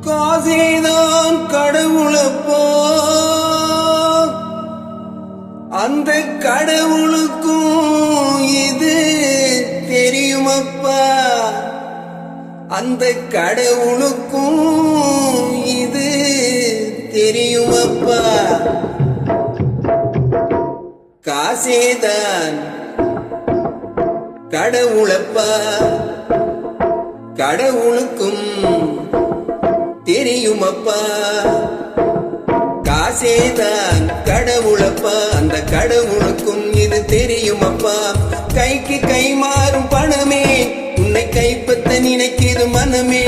காசேதான் கடவுளப்போ, அந்த கடவுளுக்கும் இது தெரியுமப்பா. அந்த கடவுளுக்கும் இது தெரியுமப்பா. காசேதான் கடவுளப்பா, கடவுளுக்கும் தெரியுமப்பா. காசேதான் கடவுளப்பா, அந்த கடவுளுக்கும் இது தெரியுமப்பா. கைக்கு கை மாறும் பணமே உன்னை கைப்பற்ற நினைக்கிது மனமே.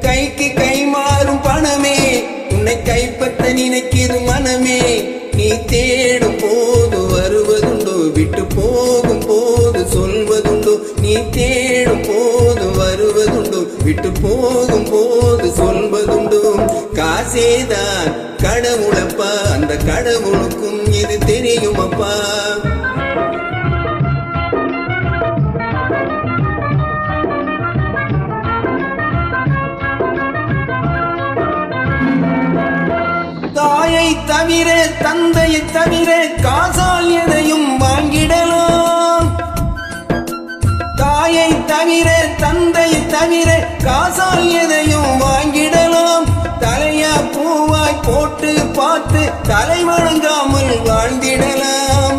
கைக்கு கை மாறும் பணமே உன்னை கைப்பற்ற நினைக்கிது மனமே. நீ தேடும் போது வருவதுண்டோ, விட்டு போகும் போது சொல்வதுண்டோ. நீ தேடும் போது வருவதுண்டோ, விட்டு போகும் போது சொல்வதுண்டோ. காசேதான் கடவுளப்பா, அந்த கடவுளுக்கும் இது தெரியுமப்பா. தாயை தவிர தந்தையை தவிர காசால் எதையும் வாங்கிடலாம். தாயை தவிர தந்தையை தவிர காசால் எதையும் வாங்கிடலாம். தலையா பூவாய் போட்டு பார்த்து தலை வணங்காமல் வாழ்ந்திடலாம்.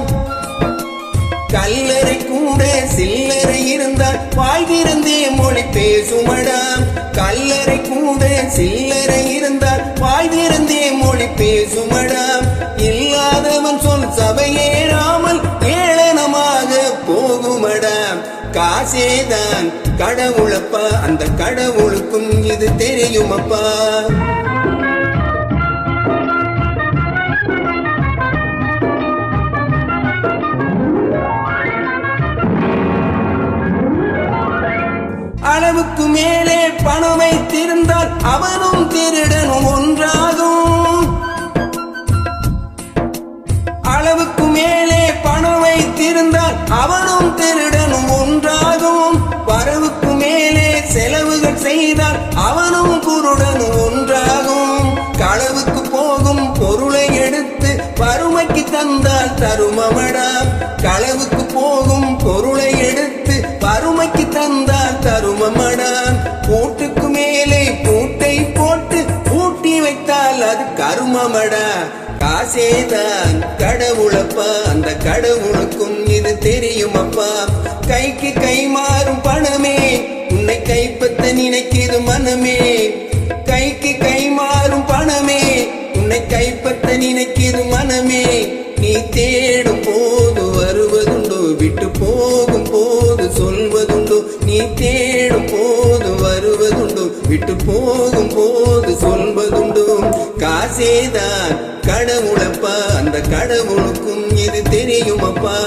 கல்லறை கூட சில்லறை இருந்தால் வாய் திறந்தே மொழி பேசுமடா. கல்லறை கூட சில்லறை இருந்தால் வாய் திறந்தே மொழி பேசுமடா. இல்லாதவன் சொல் சபையேறாமல் ஏளனமாக போகுமடா. காசேதான் கடவுளப்பா, அந்த கடவுளுக்கும் இது தெரியுமப்பா. அளவுக்கு மேலே பணம் வைத்திருந்தால் அவனும் திருடனும் ஒன்றாகும். அளவுக்கு மேலே பணம் வைத்திருந்தால் அவனும் திருடனும் ஒன்றாகும். வரவுக்கு மேலே செலவுகள் செய்தால் அவனும் குருடனும் ஒன்றாகும். களவுக்கு போகும் பொருளை எடுத்து வறுமைக்கு தந்தால் தருமமடா. களவுக்கு போகும் பொருளை எடுத்து வறுமைக்கு தந்தால் தருமமடா. கூட்டுக்கு மேலே கூட்டை போட்டு பூட்டி வைத்தால் அது கருமமடா. காசேதான் கடவுளப்பா, அந்த கடவுளுக்கும் இது தெரியுமப்பா. கைக்கு கை மாறும் பணமே உன்னை கைப்பற்ற நினைக்கிது மனமே. கைக்கு கை மாறும் பணமே உன்னை கைப்பற்ற நினைக்கிது மனமே. நீ தேடும் போது வருவதுண்டோ, விட்டு போகும் போது சொல்வதுண்டோ. நீ தேடும் போது வருவதுண்டோ, விட்டு போகும் போது சொல்வதுண்டோ. காசேதான் கடவுளப்பா, அந்த கடவுளுக்கும் இது தெரியுமப்பா.